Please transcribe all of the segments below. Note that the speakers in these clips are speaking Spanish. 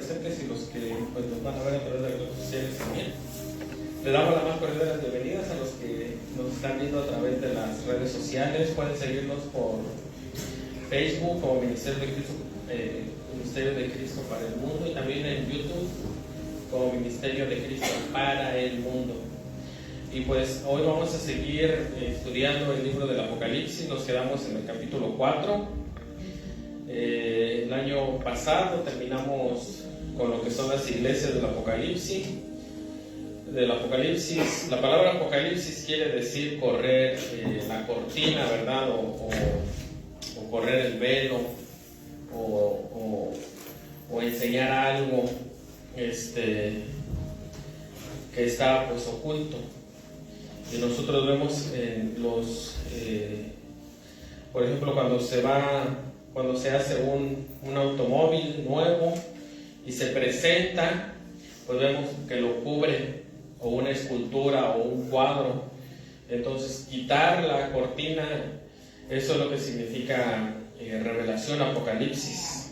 presentes y los que pues, nos van a ver a través de las redes sociales también. Le damos la más cordial de las bienvenidas a los que nos están viendo a través de las redes sociales. Pueden seguirnos por Facebook como Ministerio de Cristo para el Mundo, y también en YouTube como Ministerio de Cristo para el Mundo. Y pues hoy vamos a seguir estudiando el libro del Apocalipsis. Nos quedamos en el capítulo 4. El año pasado terminamos con lo que son las iglesias del Apocalipsis. La palabra Apocalipsis quiere decir correr la cortina, ¿verdad? O correr el velo, o enseñar algo que está pues oculto. Y nosotros vemos por ejemplo, cuando se hace un automóvil nuevo y se presenta, pues vemos que lo cubre o una escultura o un cuadro. Entonces, quitar la cortina, eso es lo que significa revelación, Apocalipsis.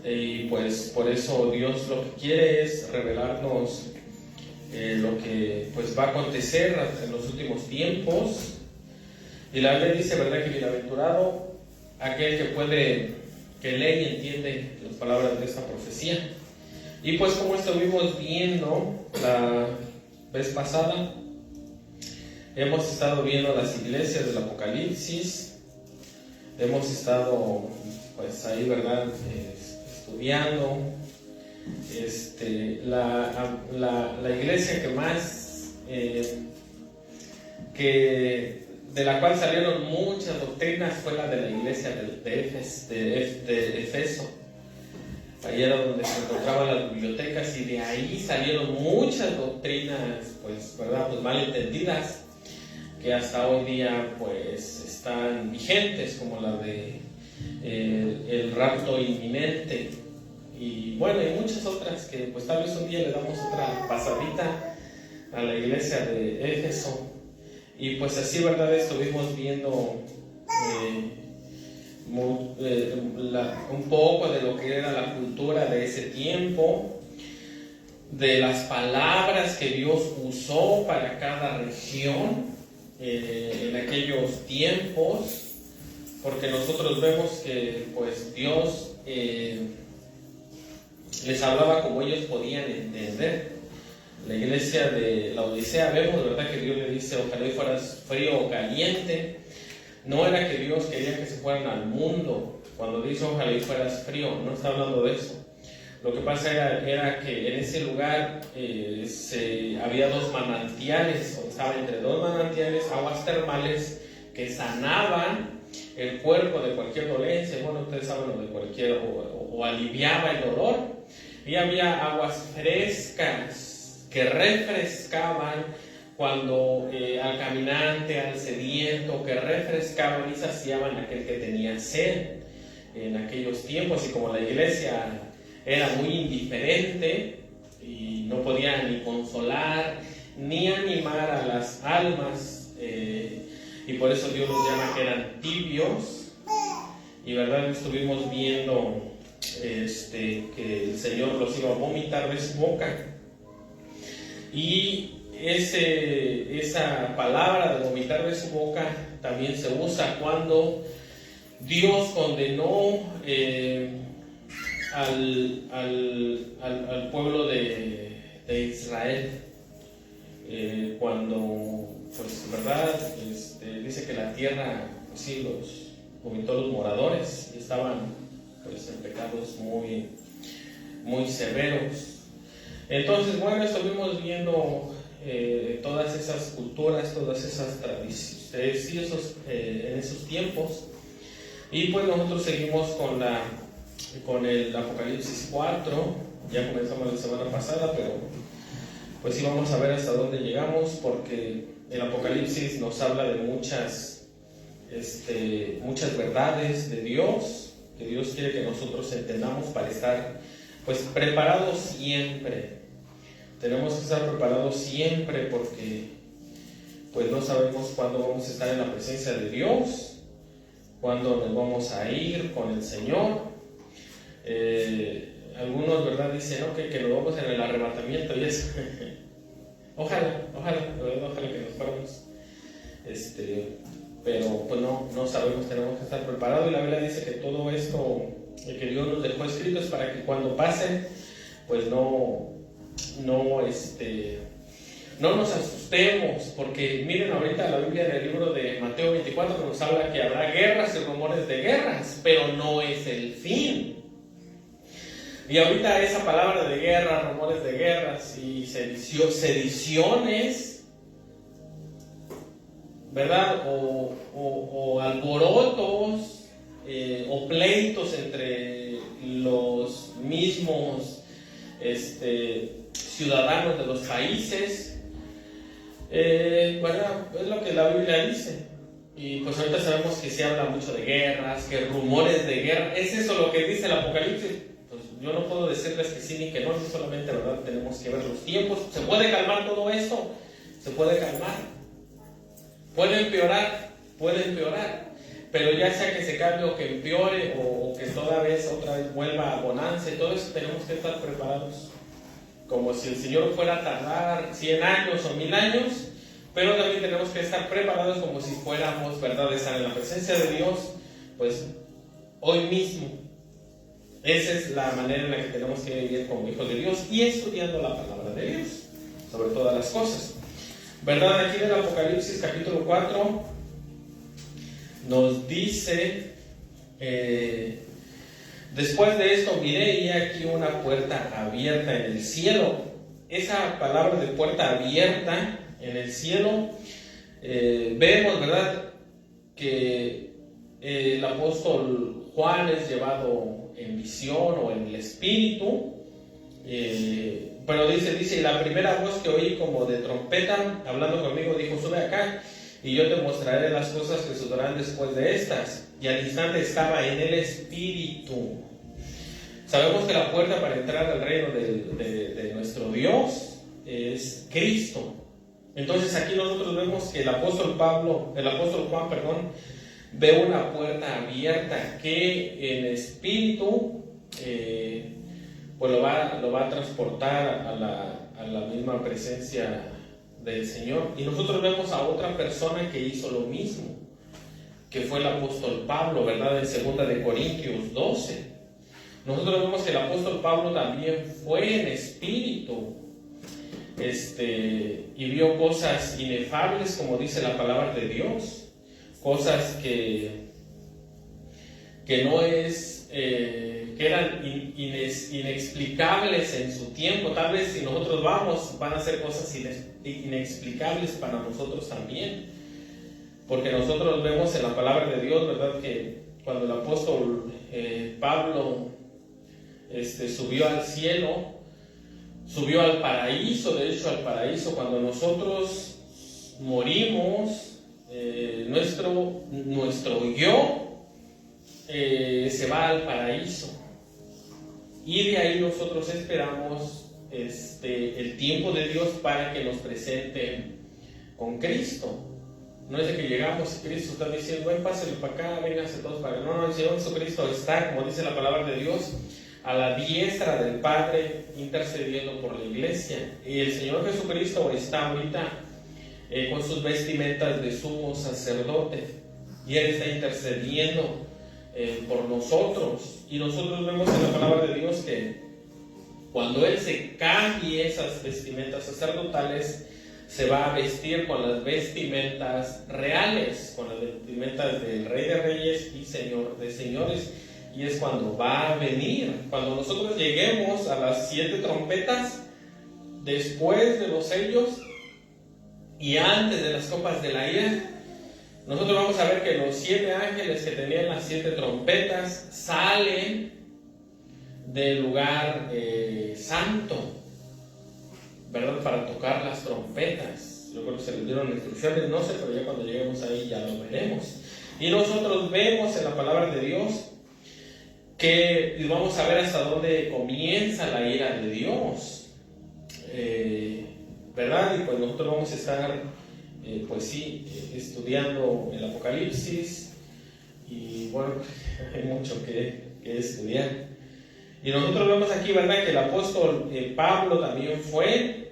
Y pues por eso Dios lo que quiere es revelarnos lo que pues va a acontecer en los últimos tiempos. Y la Biblia dice, ¿verdad?, que bienaventurado aquel que lee y entiende las palabras de esta profecía. Y pues como estuvimos viendo la vez pasada, hemos estado viendo las iglesias del Apocalipsis, hemos estado pues ahí, ¿verdad?, estudiando la iglesia que más de la cual salieron muchas doctrinas fue la de la iglesia de Efeso. Ahí era donde se encontraban las bibliotecas, y de ahí salieron muchas doctrinas, pues, ¿verdad?, pues mal entendidas, que hasta hoy día pues están vigentes, como la de el rapto inminente, y bueno, y muchas otras que pues tal vez un día le damos otra pasadita a la iglesia de Éfeso. Y pues así, ¿verdad?, estuvimos viendo un poco de lo que era la cultura de ese tiempo, de las palabras que Dios usó para cada región en aquellos tiempos, porque nosotros vemos que pues Dios les hablaba como ellos podían entender. La iglesia de la Odisea vemos, ¿verdad?, que Dios le dice: ojalá y fueras frío o caliente. No era que Dios quería que se fueran al mundo. Cuando dice ojalá y fueras frío, no está hablando de eso. Lo que pasa era que en ese lugar había dos manantiales, o estaba entre dos manantiales, aguas termales que sanaban el cuerpo de cualquier dolencia. Bueno, ustedes saben lo de cualquier, o aliviaba el dolor. Y había aguas frescas que refrescaban cuando al caminante, al sediento, que refrescaban y saciaban a aquel que tenía sed en aquellos tiempos. Y como la iglesia era muy indiferente y no podía ni consolar ni animar a las almas, y por eso Dios los llama que eran tibios. Y verdad, estuvimos viendo que el Señor los iba a vomitar de su boca. Y esa palabra de vomitar de su boca también se usa cuando Dios condenó al pueblo de Israel, cuando pues verdad dice que la tierra pues, sí los vomitó los moradores, y estaban pues en pecados muy, muy severos. Entonces, bueno, estuvimos viendo todas esas culturas, todas esas tradiciones en esos tiempos. Y pues nosotros seguimos con el Apocalipsis 4. Ya comenzamos la semana pasada, pero pues sí vamos a ver hasta dónde llegamos, porque el Apocalipsis nos habla de muchas verdades de Dios, que Dios quiere que nosotros entendamos para estar pues preparados siempre. Tenemos que estar preparados siempre, porque pues no sabemos cuándo vamos a estar en la presencia de Dios, cuándo nos vamos a ir con el Señor. algunos, ¿verdad? Dicen, ¿no? Que nos vamos en el arrebatamiento y eso. Ojalá, de verdad, ojalá que nos fuéramos. Pero pues no sabemos, tenemos que estar preparados, y la Biblia dice que todo esto que Dios nos dejó escrito es para que cuando pase, pues no nos asustemos, porque miren ahorita la Biblia en el libro de Mateo 24 nos habla que habrá guerras y rumores de guerras, pero no es el fin. Y ahorita esa palabra de guerra, rumores de guerras y sediciones, ¿verdad? O alborotos o pleitos entre los mismos ciudadanos de los países, ¿verdad? Es lo que la Biblia dice. Y pues ahorita sabemos que se habla mucho de guerras, que rumores de guerra. ¿Es eso lo que dice el Apocalipsis? Pues yo no puedo decirles que sí ni que no, solamente, ¿verdad? Tenemos que ver los tiempos. ¿Se puede calmar todo esto? Se puede calmar. Puede empeorar, pero ya sea que se cambie o que empeore o que otra vez vuelva a bonanza y todo eso, tenemos que estar preparados. Como si el Señor fuera a tardar 100 años o 1000 años, pero también tenemos que estar preparados como si fuéramos, ¿verdad?, de estar en la presencia de Dios, pues hoy mismo. Esa es la manera en la que tenemos que vivir como hijos de Dios y estudiando la palabra de Dios sobre todas las cosas. ¿Verdad? Aquí en el Apocalipsis capítulo 4 nos dice, después de esto miré y aquí una puerta abierta en el cielo. Esa palabra de puerta abierta en el cielo, vemos, ¿verdad?, que el apóstol Juan es llevado en visión o en el espíritu. Pero dice, y la primera voz que oí como de trompeta, hablando conmigo, dijo, sube acá, y yo te mostraré las cosas que sucederán después de estas. Y al instante estaba en el Espíritu. Sabemos que la puerta para entrar al reino de nuestro Dios es Cristo. Entonces aquí nosotros vemos que el apóstol Juan, ve una puerta abierta que en espíritu pues lo va a transportar a la misma presencia del Señor. Y nosotros vemos a otra persona que hizo lo mismo, que fue el apóstol Pablo, ¿verdad? En 2 de Corintios 12. Nosotros vemos que el apóstol Pablo también fue en espíritu, y vio cosas inefables, como dice la palabra de Dios, cosas que eran inexplicables en su tiempo. Tal vez si nosotros van a ser cosas inexplicables para nosotros también, porque nosotros vemos en la palabra de Dios, ¿verdad?, que cuando el apóstol Pablo subió al cielo, subió al paraíso. De hecho, al paraíso, cuando nosotros morimos, nuestro yo se va al paraíso, y de ahí nosotros esperamos el tiempo de Dios para que nos presente con Cristo. No es de que llegamos y Cristo está diciendo, ven, pásenle para acá, vénganse todos para acá. No, el Señor Jesucristo está, como dice la palabra de Dios, a la diestra del Padre, intercediendo por la iglesia. Y el Señor Jesucristo está ahorita con sus vestimentas de sumo sacerdote, y Él está intercediendo por nosotros. Y nosotros vemos en la palabra de Dios que cuando Él se cambie esas vestimentas sacerdotales, se va a vestir con las vestimentas reales, con las vestimentas del Rey de Reyes y Señor de Señores. Y es cuando va a venir, cuando nosotros lleguemos a las 7 trompetas, después de los sellos y antes de las copas de la ira, nosotros vamos a ver que los 7 ángeles que tenían las 7 trompetas salen del lugar santo, ¿verdad?, para tocar las trompetas. Yo creo que se les dieron instrucciones, no sé, pero ya cuando lleguemos ahí ya lo veremos. Y nosotros vemos en la palabra de Dios que vamos a ver hasta dónde comienza la ira de Dios, ¿verdad? Y pues nosotros vamos a estar, estudiando el Apocalipsis, y bueno, hay mucho que estudiar. Y nosotros vemos aquí, ¿verdad?, que el apóstol Pablo también fue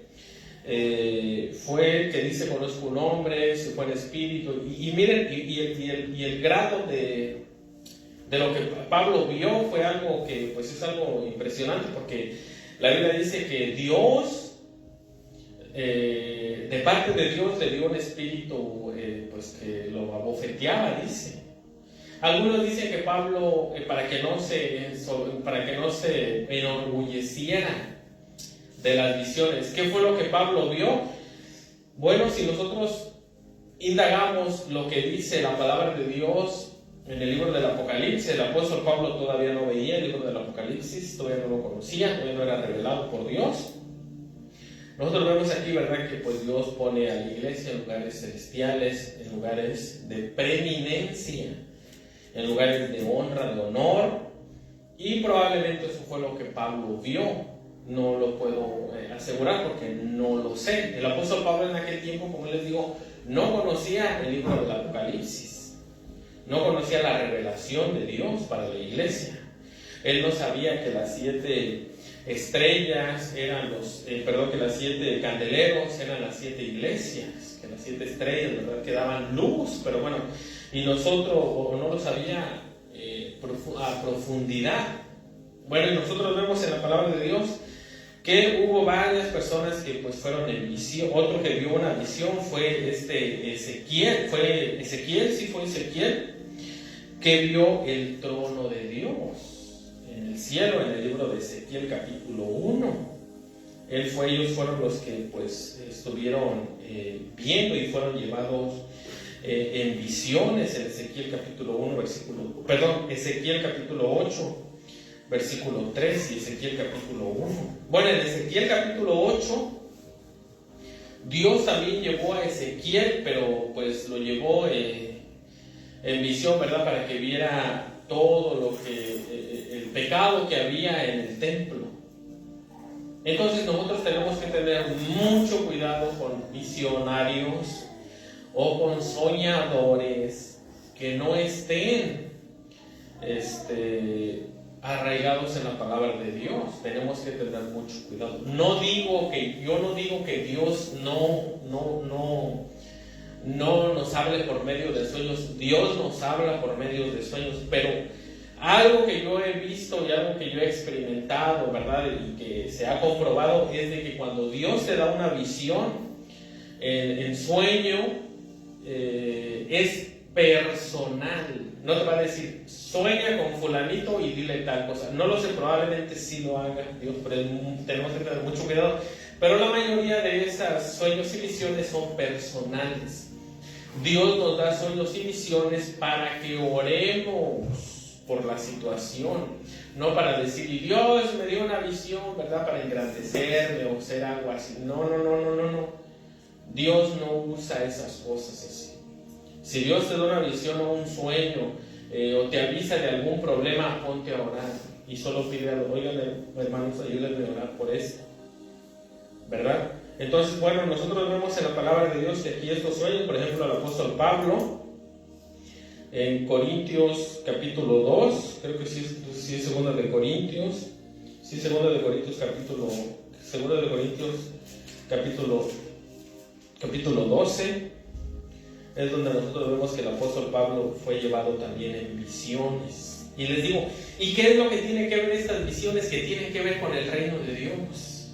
el que dice, conozco un hombre, se fue en espíritu. Y miren, y el grado de lo que Pablo vio fue algo que pues es algo impresionante, porque la Biblia dice que Dios, de parte de Dios, le dio un espíritu pues que lo abofeteaba, dice. Algunos dicen que Pablo, para que no se enorgulleciera de las visiones. ¿Qué fue lo que Pablo vio? Bueno, si nosotros indagamos lo que dice la palabra de Dios en el libro del Apocalipsis, el apóstol Pablo todavía no veía el libro del Apocalipsis, todavía no lo conocía, todavía no era revelado por Dios. Nosotros vemos aquí, ¿verdad?, que pues Dios pone a la iglesia en lugares celestiales, en lugares de preeminencia, en lugares de honra, de honor, y probablemente eso fue lo que Pablo vio. No lo puedo asegurar porque no lo sé. El apóstol Pablo en aquel tiempo, como les digo, no conocía el libro del Apocalipsis, no conocía la revelación de Dios para la iglesia. Él no sabía que las 7 estrellas eran que las 7 candeleros eran las 7 iglesias, que las 7 estrellas, ¿verdad?, que daban luz, pero bueno, y nosotros, o no lo sabía a profundidad. Bueno, y nosotros vemos en la palabra de Dios que hubo varias personas que pues fueron en visión. Otro que vio una visión fue Ezequiel, que vio el trono de Dios en el cielo, en el libro de Ezequiel capítulo 1. Ellos fueron los que pues estuvieron viendo y fueron llevados en visiones en Ezequiel capítulo 8, versículo 3 y Ezequiel capítulo 1. Bueno, en Ezequiel capítulo 8, Dios también llevó a Ezequiel, pero pues lo llevó en visión, ¿verdad?, para que viera todo lo que el pecado que había en el templo. Entonces nosotros tenemos que tener mucho cuidado con visionarios o con soñadores que no estén arraigados en la palabra de Dios. Tenemos que tener mucho cuidado. Yo no digo que Dios no nos hable por medio de sueños. Dios nos habla por medio de sueños, pero algo que yo he visto y algo que yo he experimentado, ¿verdad?, y que se ha comprobado, es de que cuando Dios te da una visión en sueño, es personal. No te va a decir, sueña con fulanito y dile tal cosa. No lo sé, probablemente sí lo haga Dios, pero tenemos que tener mucho cuidado. Pero la mayoría de esos sueños y visiones son personales. Dios nos da sueños y visiones para que oremos por la situación, no para decir, y Dios me dio una visión, ¿verdad?, para engrandecerme o ser algo así. No. Dios no usa esas cosas así. Si Dios te da una visión o un sueño, o te avisa de algún problema, ponte a orar y solo pide, oigan, hermanos, ayúdenme a orar por esto, ¿verdad? Entonces, bueno, nosotros vemos en la palabra de Dios que aquí estos sueños, por ejemplo, el apóstol Pablo, en Corintios capítulo 2, creo que sí es segunda de Corintios, capítulo 12, es donde nosotros vemos que el apóstol Pablo fue llevado también en visiones. Y les digo, ¿y qué es lo que tiene que ver estas visiones? Que tienen que ver con el reino de Dios.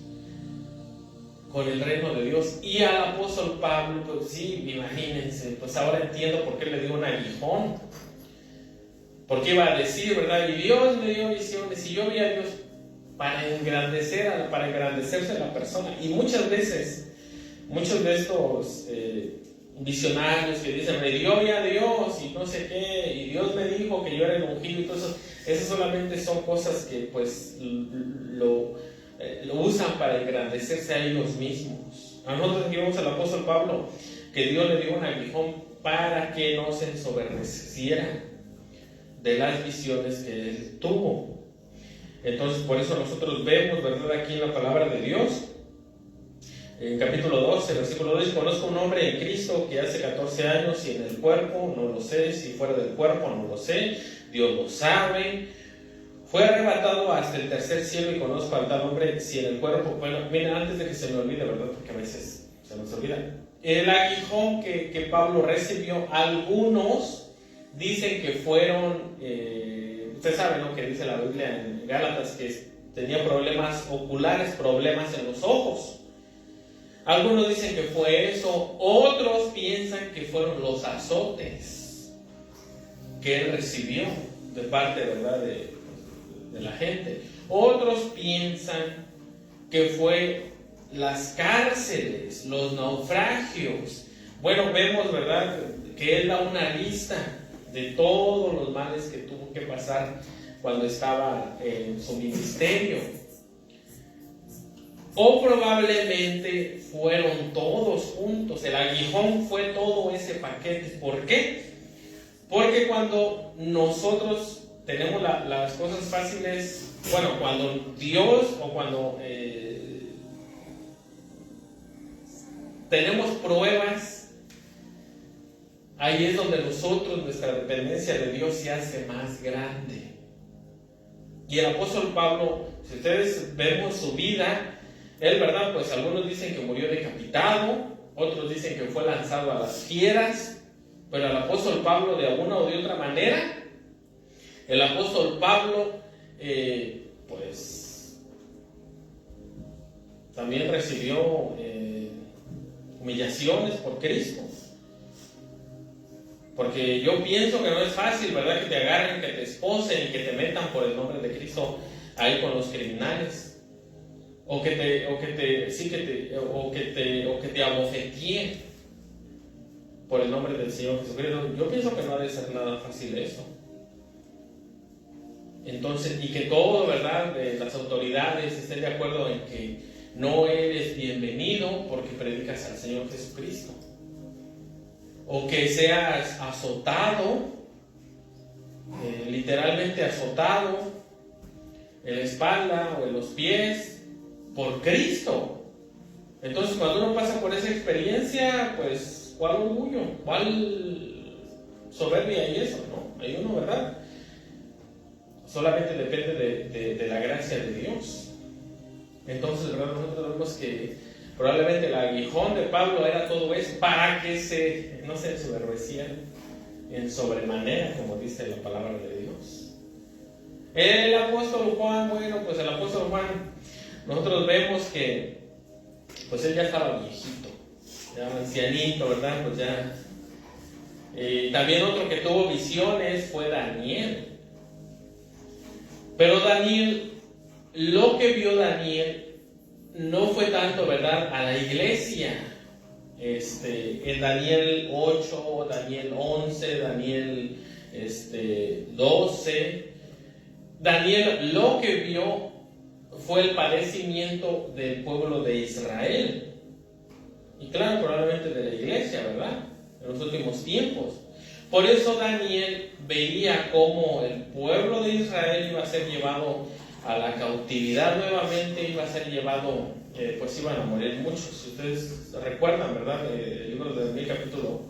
Con el reino de Dios. Y al apóstol Pablo, pues sí, imagínense, pues ahora entiendo por qué le dio un aguijón. Porque iba a decir, ¿verdad? Y Dios me dio visiones, y yo vi a Dios para engrandecerse a la persona. Y muchas veces, muchos de estos visionarios que dicen, yo vi a Dios y no sé qué, y Dios me dijo que yo era el ungido y todo eso, esas solamente son cosas que pues lo usan para engrandecerse a ellos mismos. A nosotros aquí vemos al apóstol Pablo, que Dios le dio un aguijón para que no se ensoberbeciera de las visiones que él tuvo. Entonces, por eso nosotros vemos, ¿verdad?, aquí en la palabra de Dios, en capítulo 12, versículo 2, conozco un hombre en Cristo que hace 14 años, y en el cuerpo no lo sé, si fuera del cuerpo no lo sé, Dios lo sabe, fue arrebatado hasta el tercer cielo y conozco al tal hombre si en el cuerpo. Bueno, miren, antes de que se me olvide, ¿verdad? Porque a veces se nos olvida. El aguijón que Pablo recibió, algunos dicen que fueron, usted sabe, ¿no? Que dice la Biblia en Gálatas que tenía problemas oculares, problemas en los ojos. Algunos dicen que fue eso, otros piensan que fueron los azotes que él recibió de parte, ¿verdad?, de la gente. Otros piensan que fue las cárceles, los naufragios. Bueno, vemos, ¿verdad?, que él da una lista de todos los males que tuvo que pasar cuando estaba en su ministerio. O probablemente fueron todos juntos. El aguijón fue todo ese paquete. ¿Por qué? Porque cuando nosotros tenemos las cosas fáciles, bueno, cuando Dios o cuando tenemos pruebas, ahí es donde nosotros, nuestra dependencia de Dios se hace más grande. Y el apóstol Pablo, si ustedes vemos su vida, él, ¿verdad? Pues algunos dicen que murió decapitado, otros dicen que fue lanzado a las fieras, pero el apóstol Pablo, de alguna o de otra manera, el apóstol Pablo, pues, también recibió humillaciones por Cristo. Porque yo pienso que no es fácil, ¿verdad?, que te agarren, que te esposen y que te metan por el nombre de Cristo ahí con los criminales. O que te abofeteen por el nombre del Señor Jesucristo. Yo pienso que no debe ser nada fácil eso. Entonces, y que todo, ¿verdad?, las autoridades estén de acuerdo en que no eres bienvenido porque predicas al Señor Jesucristo. O que seas azotado, literalmente azotado, en la espalda o en los pies, por Cristo. Entonces, cuando uno pasa por esa experiencia, pues, ¿cuál orgullo? ¿Cuál soberbia y eso? ¿No? Hay uno, ¿verdad? Solamente depende de la gracia de Dios. Entonces, ¿verdad? Nosotros vemos que probablemente el aguijón de Pablo era todo eso para que no se ensoberbecieran en sobremanera, como dice la palabra de Dios. El apóstol Juan, bueno, pues el apóstol Juan, nosotros vemos que pues él ya estaba viejito, ya ancianito, ¿verdad? Pues ya. También otro que tuvo visiones fue Daniel. Pero Daniel, lo que vio Daniel no fue tanto, ¿verdad?, a la iglesia. En Daniel 8, Daniel 11, Daniel 12, Daniel lo que vio fue el padecimiento del pueblo de Israel. Y claro, probablemente de la iglesia, ¿verdad?, en los últimos tiempos. Por eso Daniel veía cómo el pueblo de Israel iba a ser llevado a la cautividad nuevamente, iba a ser llevado, pues iban a morir muchos. Si ustedes recuerdan, ¿verdad?, el libro de Daniel capítulo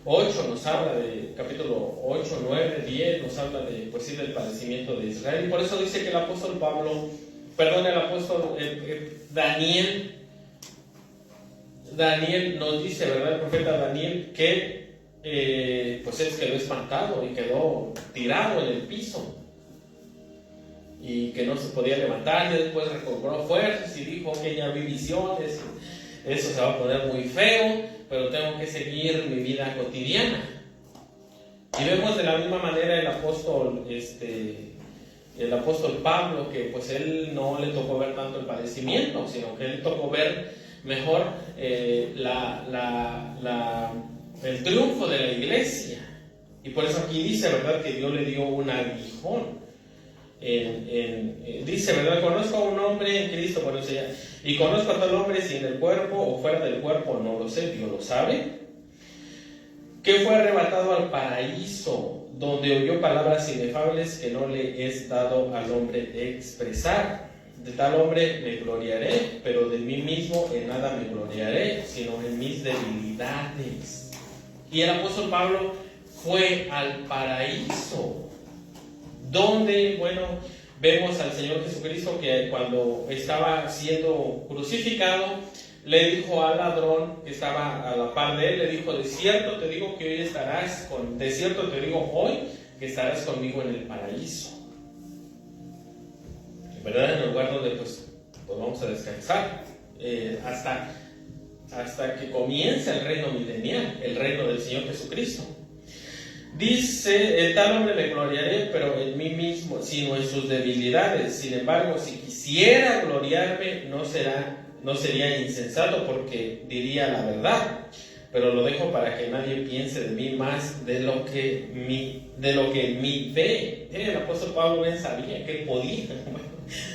8 nos habla de, capítulo 8, 9, 10, nos habla de, pues sí, del padecimiento de Israel. Y por eso dice que el apóstol Daniel nos dice, ¿verdad?, el profeta Daniel, que pues él quedó espantado y quedó tirado en el piso y que no se podía levantar. Y después recobró fuerzas y dijo que ya vi visiones, eso se va a poner muy feo, pero tengo que seguir mi vida cotidiana. Y vemos de la misma manera el apóstol Pablo, que pues él no le tocó ver tanto el padecimiento, sino que él tocó ver mejor el triunfo de la iglesia. Y por eso aquí dice, ¿verdad?, que Dios le dio un aguijón. Dice, ¿verdad?, conozco a un hombre en Cristo, por eso ya, y conozco a tal hombre si en el cuerpo o fuera del cuerpo, no lo sé, Dios lo sabe, que fue arrebatado al paraíso, donde oyó palabras inefables que no le es dado al hombre expresar. De tal hombre me gloriaré, pero de mí mismo en nada me gloriaré, sino en mis debilidades. Y el apóstol Pablo fue al paraíso, donde, bueno, vemos al Señor Jesucristo que cuando estaba siendo crucificado, le dijo al ladrón que estaba a la par de él, le dijo, de cierto te digo que hoy que estarás conmigo en el paraíso. ¿Verdad? En el lugar donde pues vamos a descansar hasta que comience el reino milenial, el reino del Señor Jesucristo. Dice, tal hombre le gloriaré, pero en mí mismo, sino en sus debilidades. Sin embargo, si quisiera gloriarme, no sería insensato, porque diría la verdad. Pero lo dejo para que nadie piense de mí más de lo que en mí ve. El apóstol Pablo bien sabía que él podía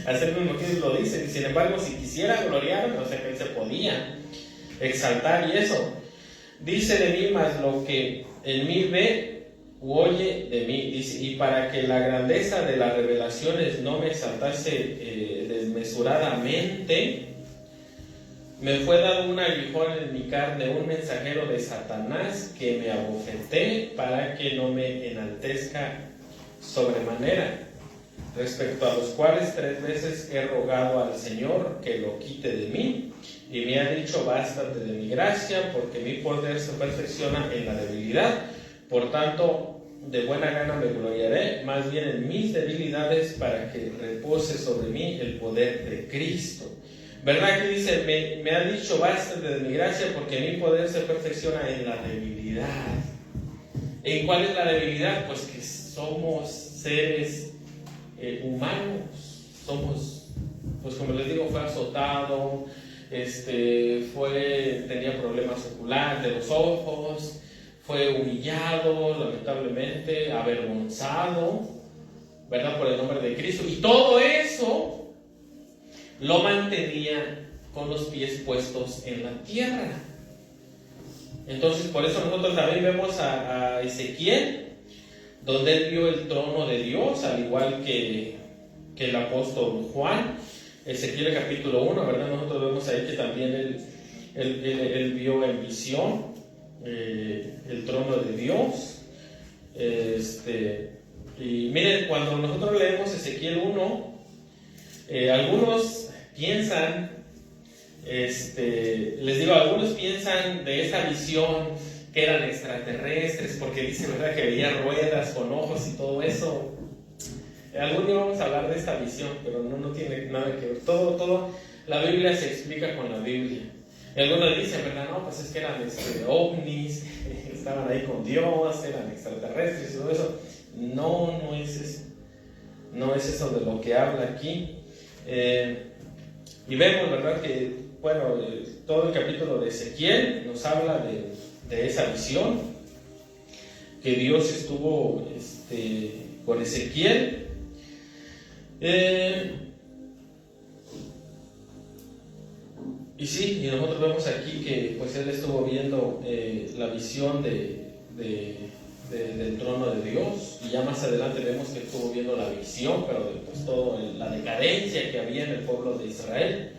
hacer lo que él lo dice. Sin embargo, si quisiera gloriarme, o sea que él se podía exaltar y eso. Dice de mí más lo que en mí ve u oye de mí. Dice, y para que la grandeza de las revelaciones no me exaltase desmesuradamente, me fue dado un aguijón en mi carne, un mensajero de Satanás que me abofeté para que no me enaltezca sobremanera, respecto a los cuales 3 veces he rogado al Señor que lo quite de mí, y me ha dicho, bástate de mi gracia, porque mi poder se perfecciona en la debilidad. Por tanto, de buena gana me gloriaré, más bien en mis debilidades, para que repose sobre mí el poder de Cristo. ¿Verdad que dice, me ha dicho, bástate de mi gracia, porque mi poder se perfecciona en la debilidad? ¿En cuál es la debilidad? Pues que somos seres humanos. Somos, pues como les digo, fue azotado, tenía problemas oculares de los ojos, fue humillado, lamentablemente, avergonzado, ¿verdad? Por el nombre de Cristo. Y todo eso lo mantenía con los pies puestos en la tierra. Entonces, por eso nosotros también vemos a Ezequiel, donde él vio el trono de Dios, al igual que el apóstol Juan. Ezequiel capítulo 1, ¿verdad? Nosotros vemos ahí que también él vio en visión el trono de Dios. Y miren, cuando nosotros leemos Ezequiel 1, algunos piensan, algunos piensan de esa visión que eran extraterrestres, porque dice, ¿verdad?, que veía ruedas con ojos y todo eso. Algún día vamos a hablar de esta visión, pero no tiene nada que ver. Todo, la Biblia se explica con la Biblia. Y algunos dicen, ¿verdad? No, pues es que eran ovnis, estaban ahí con Dios, eran extraterrestres y todo eso. No es eso. No es eso de lo que habla aquí. Y vemos, ¿verdad?, que, bueno, todo el capítulo de Ezequiel nos habla de esa visión, que Dios estuvo con Ezequiel. Y sí, y nosotros vemos aquí que pues él estuvo viendo la visión del trono de Dios, y ya más adelante vemos que estuvo viendo la visión, pero pues toda la decadencia que había en el pueblo de Israel,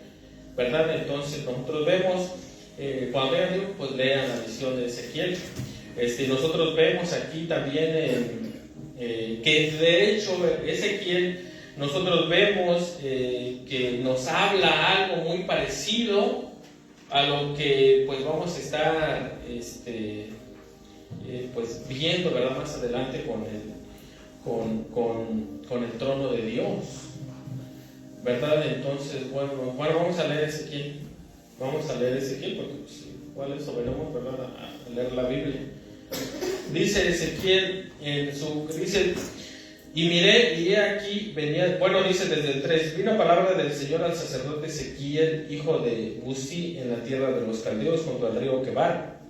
¿verdad? Entonces nosotros vemos, cuando vean Dios, pues lean la visión de Ezequiel. Nosotros vemos aquí también que de hecho Ezequiel, nosotros vemos que nos habla algo muy parecido a lo que pues vamos a estar pues viendo, ¿verdad?, más adelante con el trono de Dios, ¿verdad? Entonces, bueno, vamos a leer Ezequiel. Vamos a leer Ezequiel porque pues, igual eso veremos, ¿verdad?, a leer la Biblia. Dice Ezequiel dice, y miré, y he aquí venía, bueno, dice desde el 3, vino palabra del Señor al sacerdote Ezequiel, hijo de Buzi, en la tierra de los caldeos, junto al río Quebar.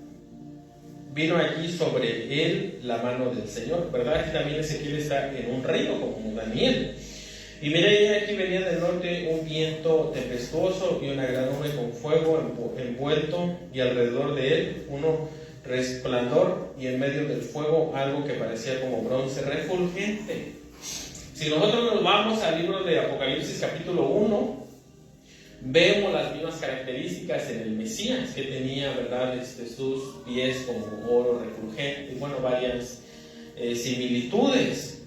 Vino allí sobre él la mano del Señor, ¿verdad? Aquí también Ezequiel está en un río, como Daniel. Y miré, y aquí venía del norte un viento tempestuoso y una gran nube con fuego envuelto, y alrededor de él uno resplandor, y en medio del fuego algo que parecía como bronce refulgente. Si nosotros nos vamos al libro de Apocalipsis capítulo 1, vemos las mismas características en el Mesías, que tenía, ¿verdad?, sus pies como oro refulgente, y bueno, varias similitudes.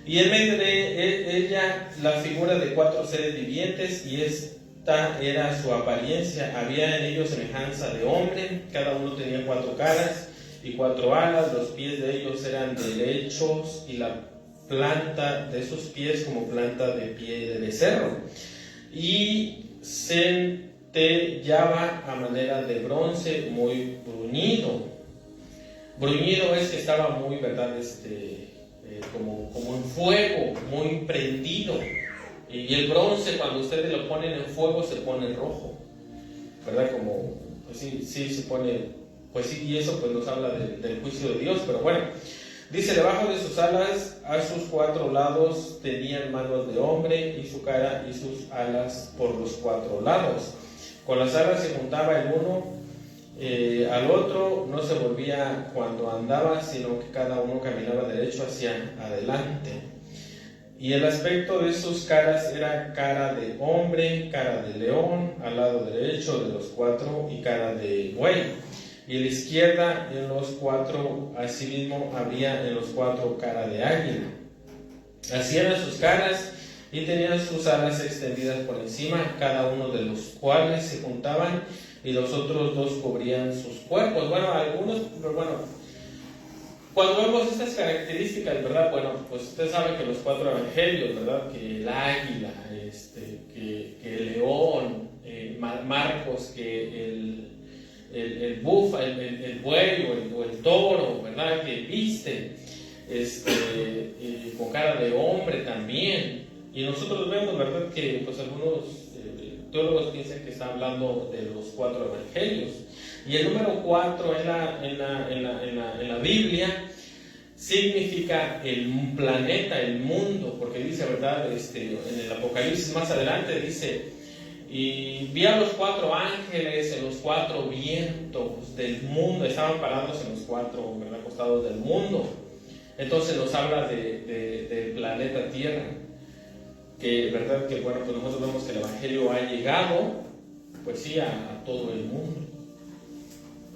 Y en medio de ella la figura de 4 seres vivientes, y esta era su apariencia. Había en ellos semejanza de hombre, cada uno tenía 4 caras y 4 alas, los pies de ellos eran derechos y la planta de sus pies como planta de pie de becerro, y centellaba a manera de bronce muy bruñido. Bruñido es que estaba muy, ¿verdad? Como en fuego, muy prendido. Y el bronce, cuando ustedes lo ponen en fuego, se pone rojo, ¿verdad? Como, pues sí se pone, pues sí, y eso pues nos habla del juicio de Dios. Pero bueno, dice, debajo de sus alas, a sus 4 lados, tenían manos de hombre, y su cara y sus alas por los 4 lados. Con las alas se juntaba el uno al otro, no se volvía cuando andaba, sino que cada uno caminaba derecho hacia adelante. Y el aspecto de sus caras era cara de hombre, cara de león, al lado derecho de los 4, y cara de buey. Y a la izquierda en los 4, asimismo había en los 4 cara de águila. Así eran sus caras, y tenían sus alas extendidas por encima, cada uno de los cuales se juntaban, y los otros 2 cubrían sus cuerpos. Bueno, algunos, pero bueno, cuando vemos estas características, ¿verdad? Bueno, pues usted sabe que los 4 evangelios, ¿verdad? Que el águila, que el león, Marcos, que el búfalo, el buey o el toro, ¿verdad? Que viste, con cara de hombre también. Y nosotros vemos, ¿verdad? Que pues algunos teólogos piensan que está hablando de los 4 evangelios. Y el número 4 en la Biblia significa el planeta, el mundo, porque dice, ¿verdad? En el Apocalipsis más adelante dice, y vi a los 4 ángeles en los 4 vientos del mundo, estaban parados en los 4, ¿verdad? Costados del mundo. Entonces nos habla del planeta Tierra, que, ¿verdad? Que bueno, pues nosotros vemos que el evangelio ha llegado, pues sí, a todo el mundo,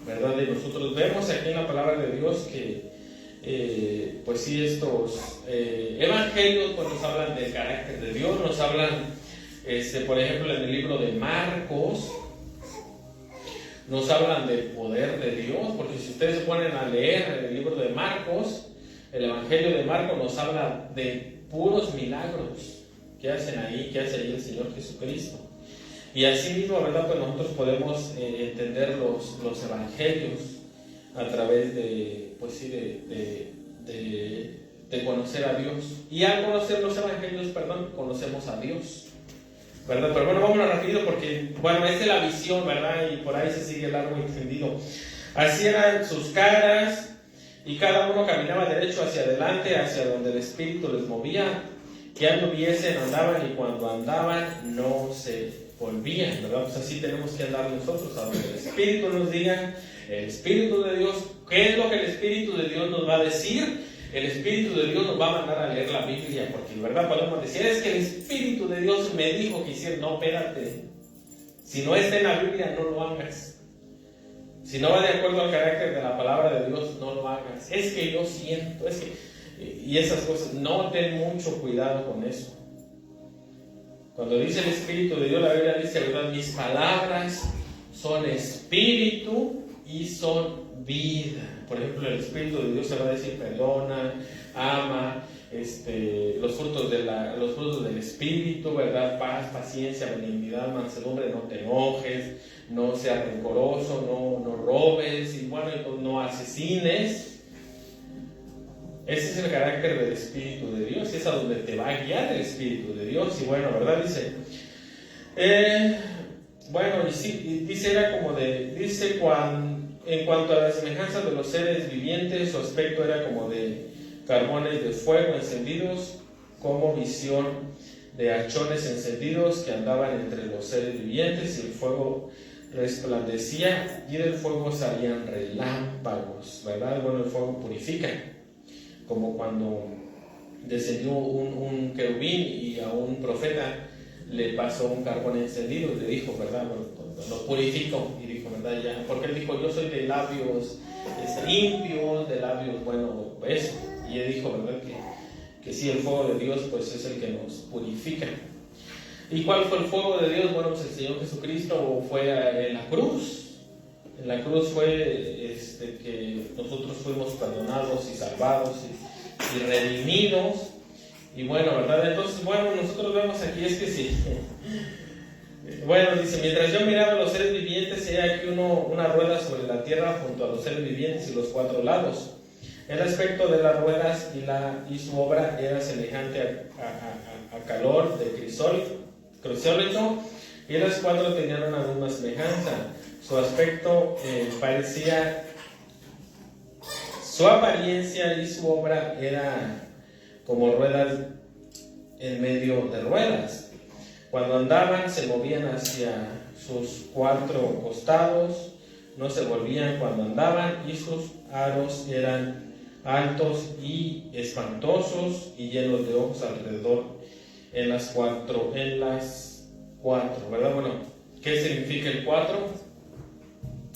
¿verdad? Y nosotros vemos aquí en la palabra de Dios que, pues sí, estos evangelios pues nos hablan del carácter de Dios, nos hablan, por ejemplo, en el libro de Marcos, nos hablan del poder de Dios, porque si ustedes se ponen a leer el libro de Marcos, el evangelio de Marcos nos habla de puros milagros que hacen ahí, que hace ahí el Señor Jesucristo. Y así mismo, ¿verdad? Pues nosotros podemos entender los evangelios a través de, pues sí, de conocer a Dios. Y al conocer los evangelios, conocemos a Dios, ¿verdad? Pero bueno, vámonos rápido porque, bueno, esta es la visión, ¿verdad? Y por ahí se sigue largo y extendido. Así eran sus caras, y cada uno caminaba derecho hacia adelante, hacia donde el Espíritu les movía. Que anduviesen, andaban, y cuando andaban no se volvían, ¿verdad? Pues así tenemos que andar nosotros, a donde el Espíritu nos diga, el Espíritu de Dios. ¿Qué es lo que el Espíritu de Dios nos va a decir? El Espíritu de Dios nos va a mandar a leer la Biblia, porque, ¿verdad? Podemos decir, es que el Espíritu de Dios me dijo que hiciera. No, espérate, si no está en la Biblia, no lo hagas. Si no va de acuerdo al carácter de la palabra de Dios, no lo hagas. Es que yo siento, es que... Y esas cosas, no ten mucho cuidado con eso. Cuando dice el Espíritu de Dios, la Biblia dice, ¿verdad? Mis palabras son espíritu y son vida. Por ejemplo, el Espíritu de Dios se va a decir, perdona, ama, los frutos del Espíritu, ¿verdad? Paz, paciencia, benignidad, mansedumbre, no te enojes, no seas rencoroso, no robes, y bueno, no asesines. Ese es el carácter del Espíritu de Dios, es a donde te va a guiar el Espíritu de Dios. Y bueno, ¿verdad? Dice, bueno, y sí, dice, era como dice, en cuanto a la semejanza de los seres vivientes, su aspecto era como de carbones de fuego encendidos, como visión de hachones encendidos que andaban entre los seres vivientes, y el fuego resplandecía, y del fuego salían relámpagos, ¿verdad? Bueno, el fuego purifica, como cuando descendió un querubín y a un profeta le pasó un carbón encendido y le dijo, ¿verdad? Lo purificó, y dijo, ¿verdad? Ya, porque él dijo, yo soy de labios limpios, de labios, bueno, eso. Y él dijo, ¿verdad? Que que sí, el fuego de Dios pues es el que nos purifica. ¿Y cuál fue el fuego de Dios? Bueno, pues el Señor Jesucristo fue en la cruz. En la cruz fue que nosotros fuimos perdonados y salvados y redimidos. Y bueno, ¿verdad? Entonces, bueno, nosotros vemos aquí es que sí. Bueno, dice, mientras yo miraba a los seres vivientes, he aquí una rueda sobre la tierra junto a los seres vivientes y los cuatro lados. El aspecto de las ruedas y su obra era semejante a calor de crisólito, y las cuatro tenían una misma semejanza. Su aspecto su apariencia y su obra era como ruedas en medio de ruedas. Cuando andaban se movían hacia sus cuatro costados, no se volvían cuando andaban, y sus aros eran altos y espantosos y llenos de ojos alrededor en las cuatro, ¿verdad? Bueno, ¿qué significa el cuatro?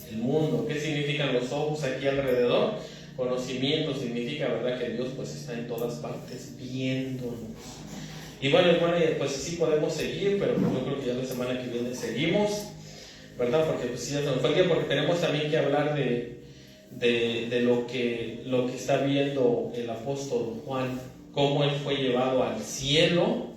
El mundo. ¿Qué significan los ojos aquí alrededor? Conocimiento significa, ¿verdad?, que Dios pues está en todas partes viéndonos. Y bueno, pues sí podemos seguir, pero yo creo que ya la semana que viene seguimos, ¿verdad? Porque pues sí ya se nos fue el día, porque tenemos también que hablar de lo que está viendo el apóstol Juan, cómo él fue llevado al cielo,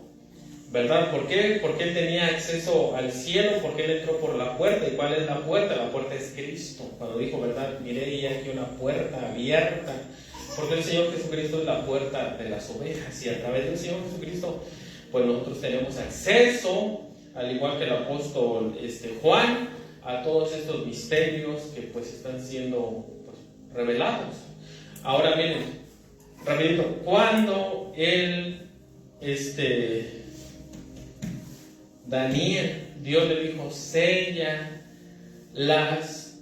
¿verdad? ¿Por qué? Porque él tenía acceso al cielo, porque él entró por la puerta. ¿Y cuál es la puerta? La puerta es Cristo. Cuando dijo, ¿verdad? Miré y aquí una puerta abierta, porque el Señor Jesucristo es la puerta de las ovejas, y a través del Señor Jesucristo pues nosotros tenemos acceso, al igual que el apóstol Juan, a todos estos misterios que pues están siendo pues, revelados. Ahora miren, rapidito, cuando Daniel, Dios le dijo, sella las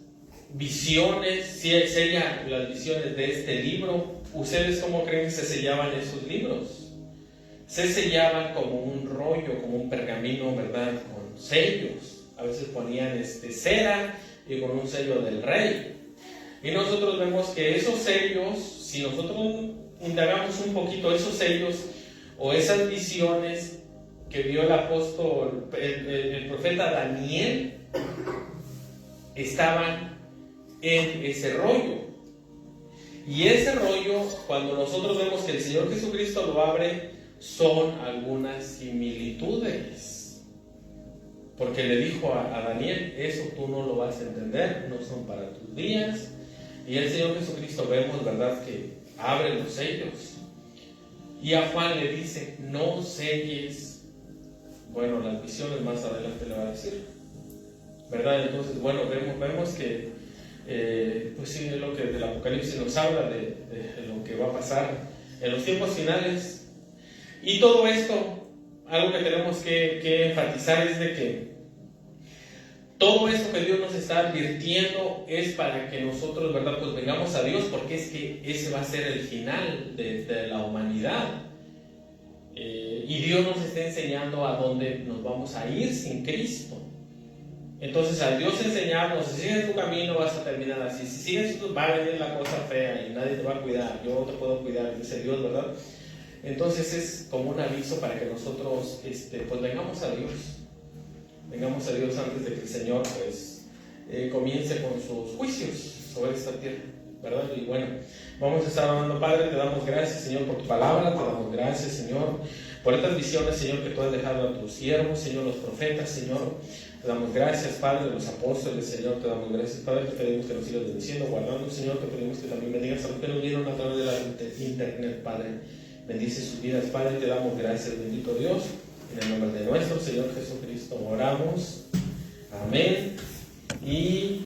visiones, sella las visiones de este libro. ¿Ustedes cómo creen que se sellaban esos libros? Se sellaban como un rollo, como un pergamino, ¿verdad? Con sellos. A veces ponían cera y con un sello del rey. Y nosotros vemos que esos sellos, si nosotros indagamos un poquito, esos sellos o esas visiones que vio el apóstol, el profeta Daniel, estaban en ese rollo. Y ese rollo, cuando nosotros vemos que el Señor Jesucristo lo abre, son algunas similitudes. Porque le dijo a Daniel, eso tú no lo vas a entender, no son para tus días. Y el Señor Jesucristo vemos, ¿verdad?, que abre los sellos. Y a Juan le dice, no selles. Bueno, las visiones más adelante le va a decir, ¿verdad? Entonces, bueno, vemos que pues sí, es lo que del Apocalipsis nos habla de lo que va a pasar en los tiempos finales. Y todo esto, algo que tenemos que enfatizar es de que todo esto que Dios nos está advirtiendo es para que nosotros, ¿verdad?, pues vengamos a Dios, porque es que ese va a ser el final de la humanidad. Y Dios nos está enseñando a dónde nos vamos a ir sin Cristo. Entonces, al Dios enseñarnos, si sigues tu camino vas a terminar así, si sigues va a venir la cosa fea y nadie te va a cuidar, yo te puedo cuidar, dice Dios, ¿verdad? Entonces es como un aviso para que nosotros pues vengamos a Dios antes de que el Señor pues comience con sus juicios sobre esta tierra, ¿verdad? Y bueno, vamos a estar hablando. Padre, te damos gracias, Señor, por tu palabra, te damos gracias, Señor, por estas visiones, Señor, que tú has dejado a tus siervos, Señor, los profetas, Señor. Te damos gracias, Padre, de los apóstoles, Señor, te damos gracias, Padre, te pedimos que nos sigas bendiciendo, guardando, Señor, te pedimos que también bendigas a los que nos vieron a través de la internet, Padre. Bendice sus vidas, Padre, te damos gracias, bendito Dios. En el nombre de nuestro Señor Jesucristo oramos. Amén. Y